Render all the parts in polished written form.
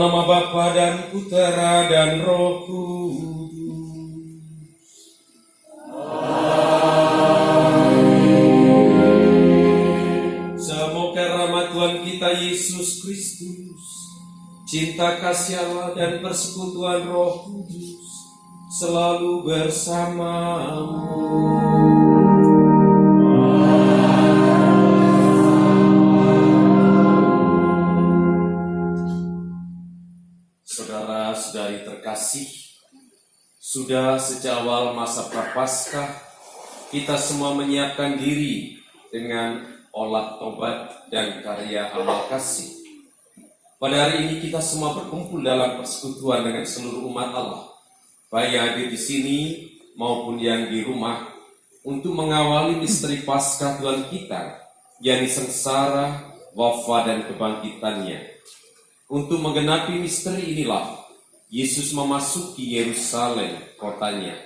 Dalam nama Bapa dan Putera dan Roh Kudus. Amin. Semoga rahmat Tuhan kita Yesus Kristus, cinta kasih Allah dan persekutuan Roh Kudus selalu bersamamu. Saudara-saudari terkasih, sudah sejak awal masa Prapaskah kita semua menyiapkan diri dengan olah tobat dan karya amal kasih. Pada hari ini kita semua berkumpul dalam persekutuan dengan seluruh umat Allah, baik yang hadir di sini maupun yang di rumah, untuk mengawali misteri Paskah Tuhan kita, yakni sengsara, wafat dan kebangkitannya. Untuk menggenapi misteri inilah Yesus memasuki Yerusalem, kotanya.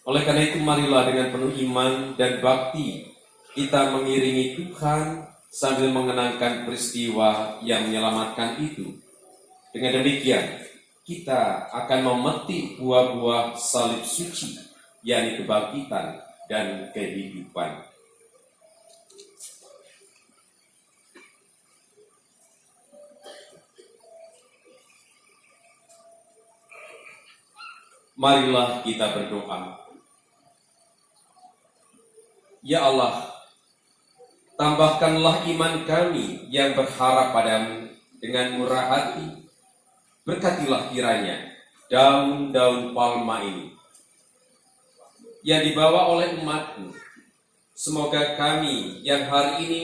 Oleh karena itu marilah dengan penuh iman dan bakti kita mengiringi Tuhan sambil mengenangkan peristiwa yang menyelamatkan itu. Dengan demikian kita akan memetik buah-buah salib suci, yakni kebangkitan dan kehidupan. Marilah kita berdoa. Ya Allah, tambahkanlah iman kami yang berharap padamu dengan murah hati. Berkatilah kiranya daun-daun palma ini yang dibawa oleh umatmu. Semoga kami yang hari ini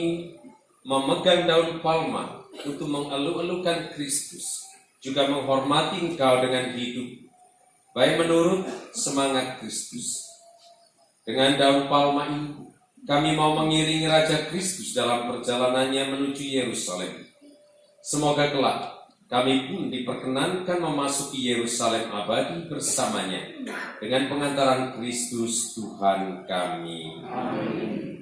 memegang daun palma untuk mengeluh-elukan Kristus, juga menghormati Engkau dengan hidup baik menurut semangat Kristus. Dengan daun palma ini, kami mau mengiringi Raja Kristus dalam perjalanannya menuju Yerusalem. Semoga kelak kami pun diperkenankan memasuki Yerusalem abadi bersamanya dengan pengantaran Kristus Tuhan kami. Amin.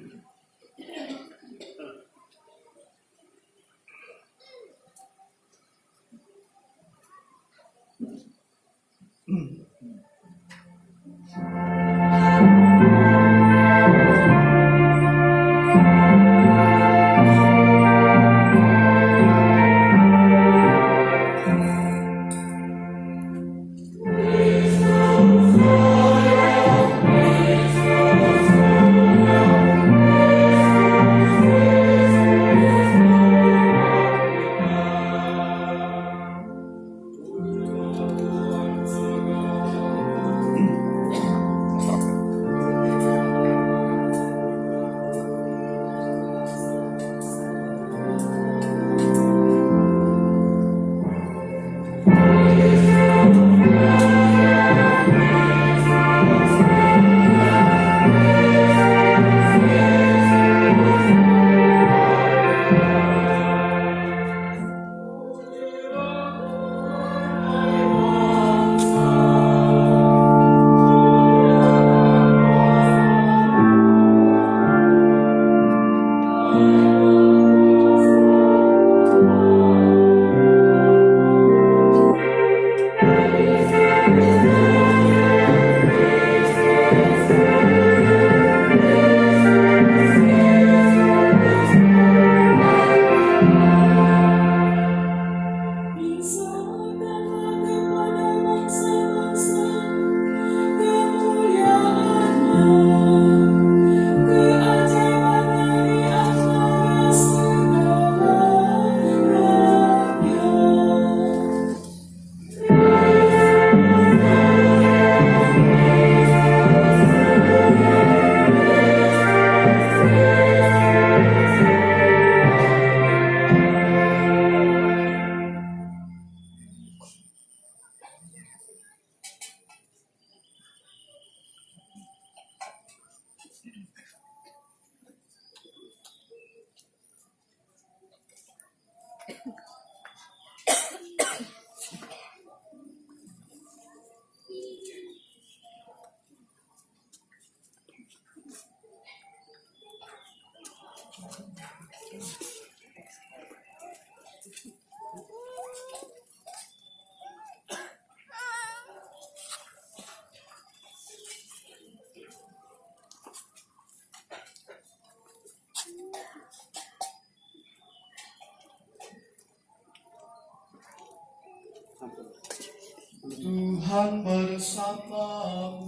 Tuhan bersamamu.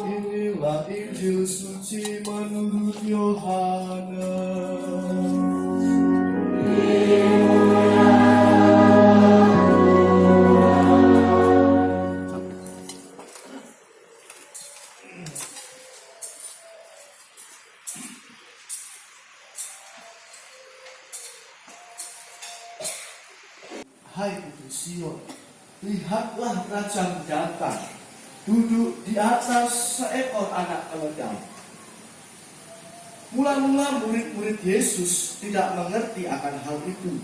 Inilah Injil suci menurut Yohanes. Hai putri Sion, lihatlah Rajamu datang, duduk di atas seekor anak keledai. Mula-mula murid-murid Yesus tidak mengerti akan hal itu.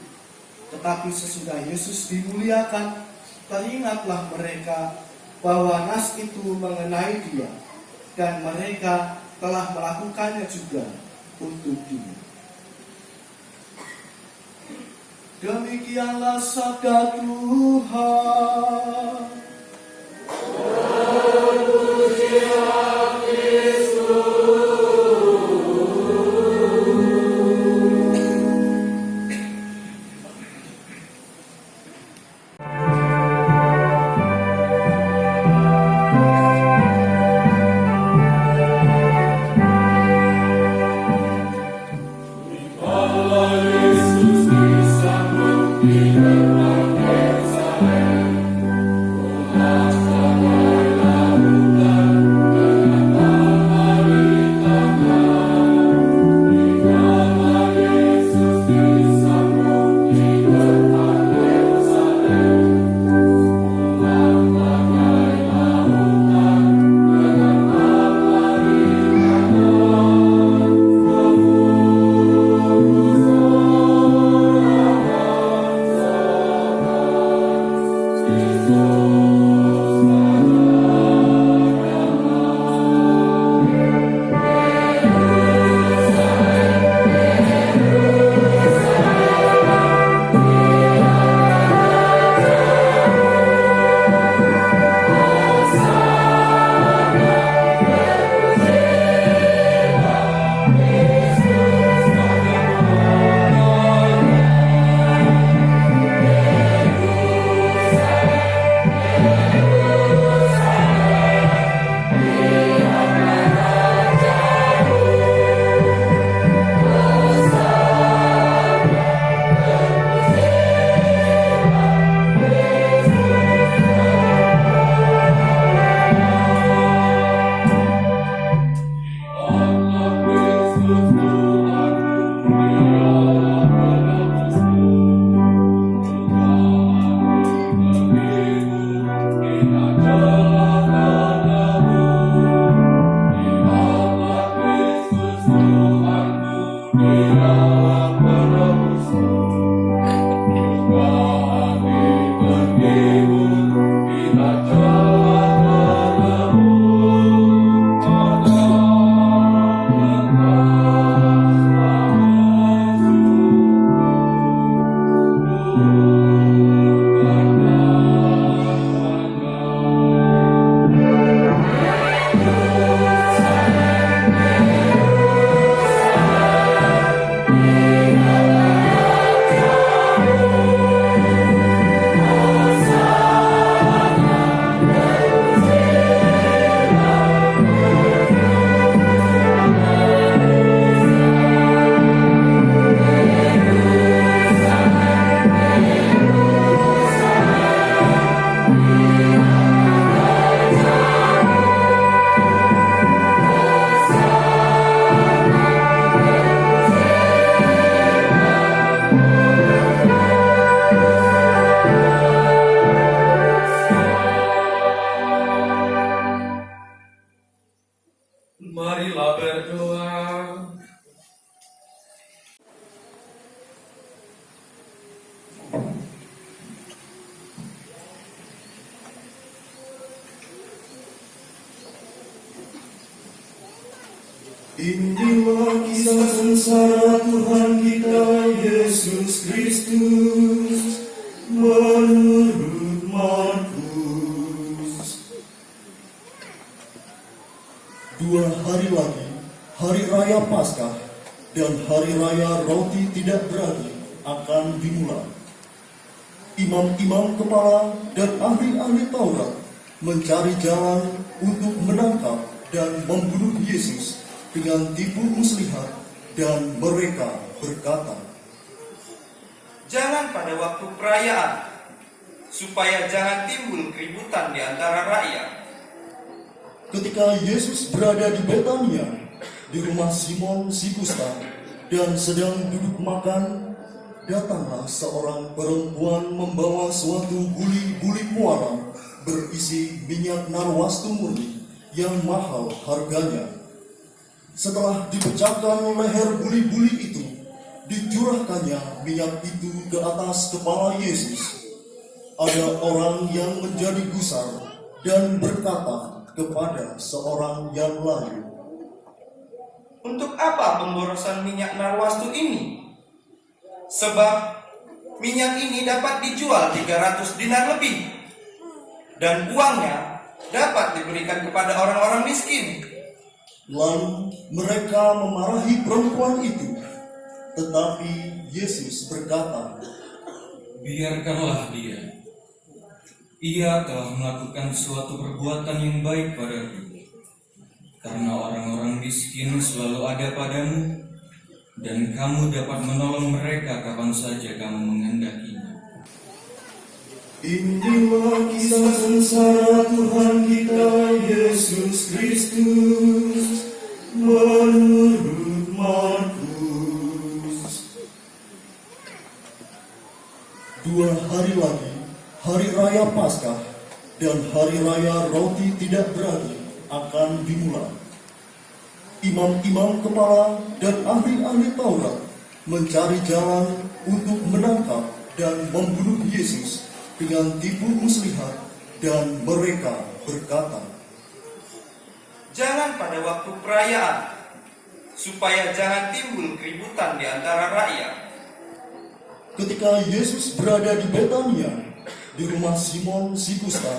Tetapi sesudah Yesus dimuliakan, teringatlah mereka bahwa nas itu mengenai Dia, dan mereka telah melakukannya juga untuk Dia. Demikianlah sabda Tuhan. Marilah berdoa. Inilah kisah sengsara Tuhan kita Yesus Kristus menurut Markus. 2 hari lagi, hari raya Paskah, dan hari raya roti tidak berani akan dimulai. Imam-imam kepala dan ahli-ahli Taurat mencari jalan untuk menangkap dan membunuh Yesus dengan tipu muslihat, dan mereka berkata, "Jangan pada waktu perayaan, supaya jangan timbul keributan di antara rakyat." Ketika Yesus berada di Betania, di rumah Simon si Kusta, dan sedang duduk makan, datanglah seorang perempuan membawa suatu buli-buli muara berisi minyak narwastu murni yang mahal harganya. Setelah dipecahkan leher buli-buli itu, dicurahkannya minyak itu ke atas kepala Yesus. Ada orang yang menjadi gusar dan berkata kepada seorang yang lain, "Untuk apa pemborosan minyak narwastu ini? Sebab minyak ini dapat dijual 300 dinar lebih, dan uangnya dapat diberikan kepada orang-orang miskin." Lalu mereka memarahi perempuan itu, tetapi Yesus berkata, "Biarkanlah dia. Ia telah melakukan suatu perbuatan yang baik padaku. Karena orang-orang miskin selalu ada padamu, dan kamu dapat menolong mereka kapan saja kamu menghendakinya." Inilah kisah sengsara Tuhan kita Yesus Kristus menurut Markus. 2 hari lagi, hari raya Paskah dan hari raya roti tidak berani akan dimulai. Imam-imam kepala dan ahli-ahli Taurat mencari jalan untuk menangkap dan membunuh Yesus dengan tipu muslihat, dan mereka berkata, Jangan pada waktu perayaan, supaya jangan timbul keributan di antara rakyat. Ketika Yesus berada di Betania, di rumah Simon si Kusta,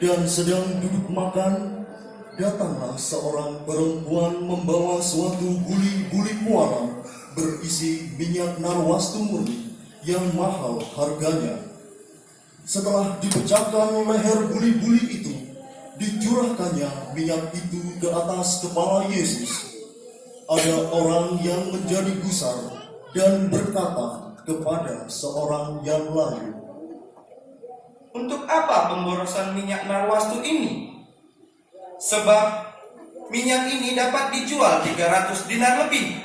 dan sedang duduk makan, datanglah seorang perempuan membawa suatu buli-buli muara berisi minyak narwastu murni yang mahal harganya. Setelah dipecahkan leher buli-buli itu, dicurahkannya minyak itu ke atas kepala Yesus. Ada orang yang menjadi gusar dan berkata kepada seorang yang lain, Untuk apa pemborosan minyak narwastu ini? Sebab minyak ini dapat dijual 300 dinar lebih,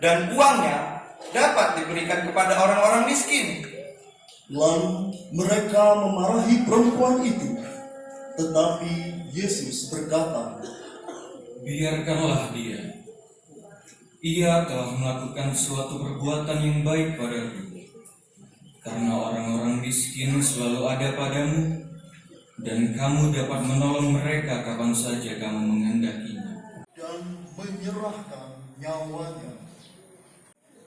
dan uangnya dapat diberikan kepada orang-orang miskin. Lalu mereka memarahi perempuan itu, tetapi Yesus berkata, "Biarkanlah dia. Ia telah melakukan suatu perbuatan yang baik padaku. Karena orang-orang miskin selalu ada padamu, dan kamu dapat menolong mereka kapan saja kamu menghendakinya." dan menyerahkan nyawanya.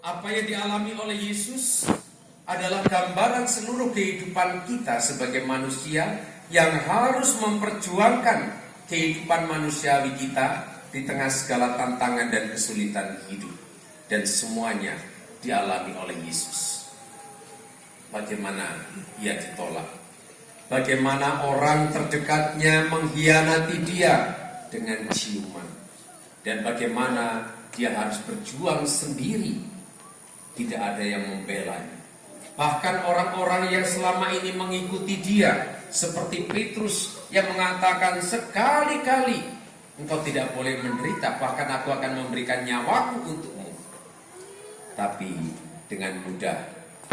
Apa yang dialami oleh Yesus adalah gambaran seluruh kehidupan kita sebagai manusia yang harus memperjuangkan kehidupan manusiawi kita di tengah segala tantangan dan kesulitan hidup. Dan semuanya dialami oleh Yesus. Bagaimana ia ditolak, bagaimana orang terdekatnya mengkhianati dia dengan ciuman, dan bagaimana dia harus berjuang sendiri, tidak ada yang membelanya. Bahkan orang-orang yang selama ini mengikuti dia, seperti Petrus yang mengatakan, "Sekali-kali engkau tidak boleh menderita, bahkan aku akan memberikan nyawaku untukmu." Tapi dengan mudah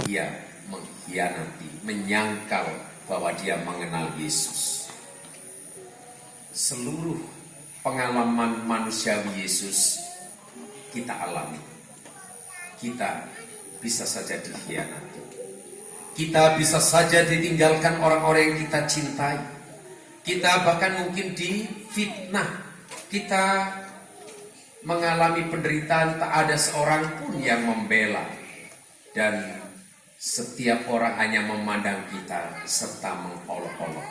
ia mengkhianati, menyangkal bahwa dia mengenal Yesus. Seluruh pengalaman manusiawi Yesus kita alami. Kita bisa saja dikhianati. Kita bisa saja ditinggalkan orang-orang yang kita cintai. Kita bahkan mungkin difitnah. Kita mengalami penderitaan, tak ada seorang pun yang membela. Dan setiap orang hanya memandang kita serta mengolok-olok.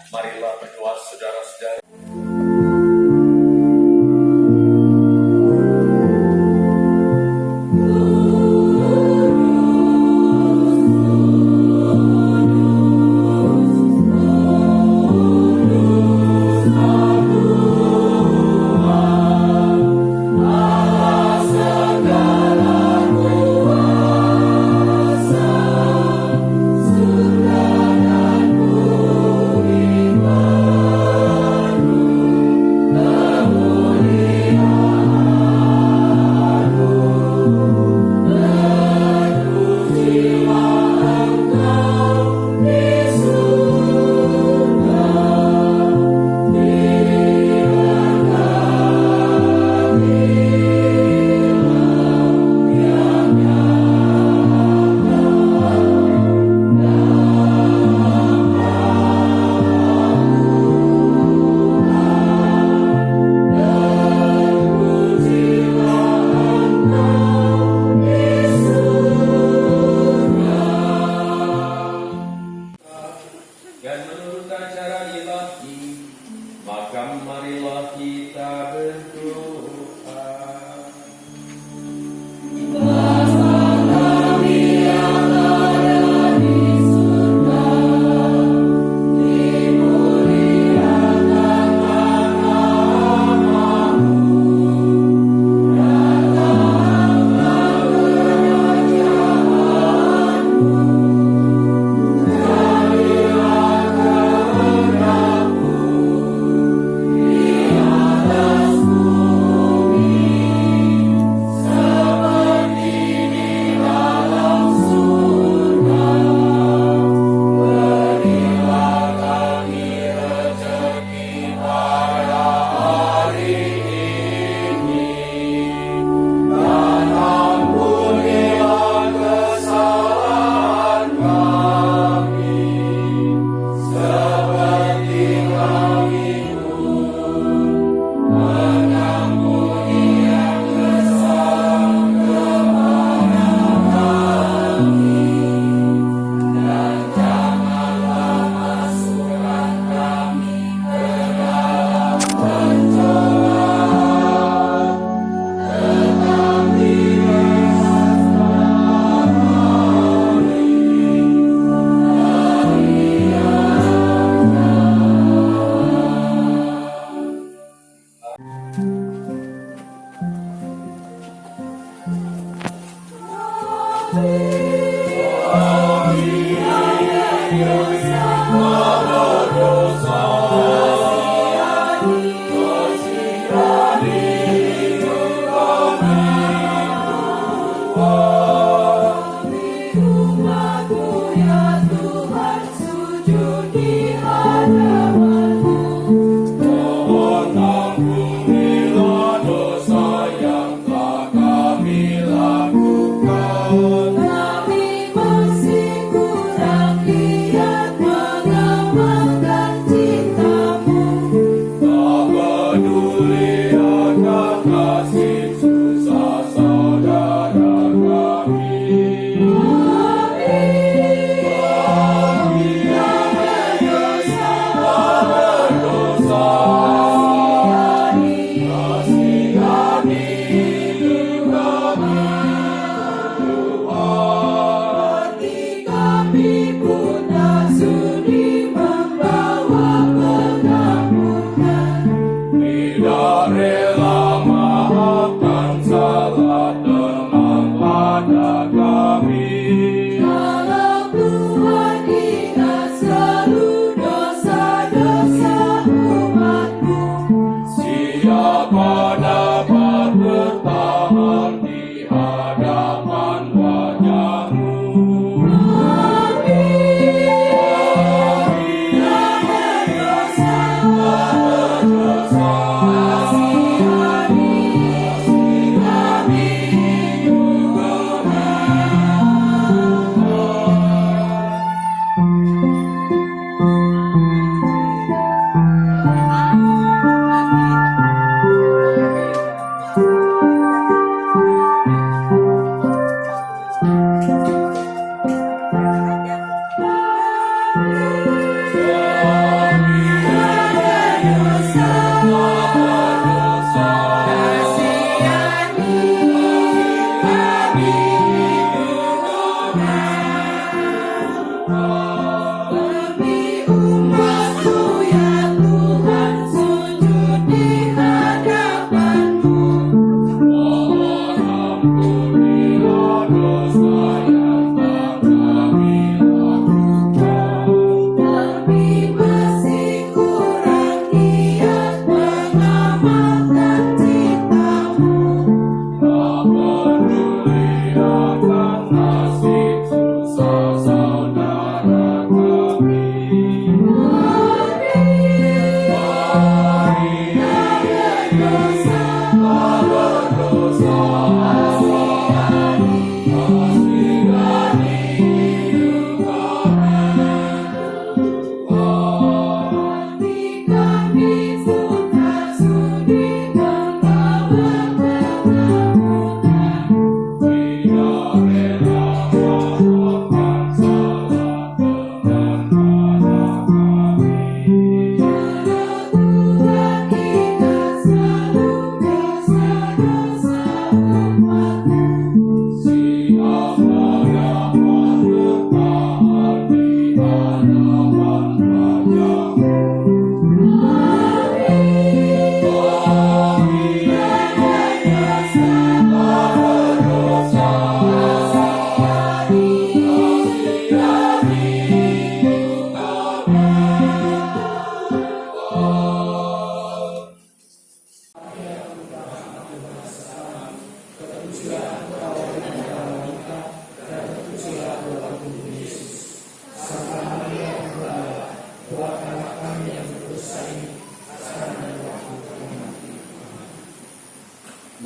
Marilah berdoa saudara-saudara. Dan menurut ajaran ilahi, maka marilah kita berdoa. Atas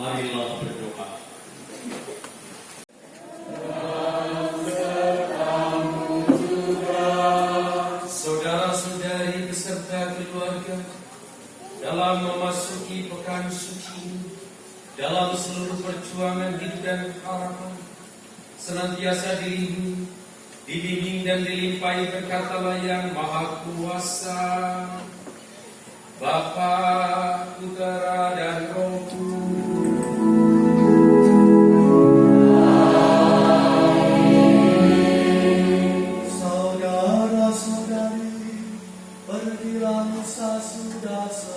Marilah berdoa. Saudara-saudari beserta keluarga, dalam memasuki pekan suci ini, dalam seluruh perjuangan hidup dan harapan, senantiasa dibimbing dan dilimpahi berkat Allah yang Maha Kuasa, Bapa, Putera, dan Roh Kudus. Saudara-saudari, pergilah misa sudah selesai.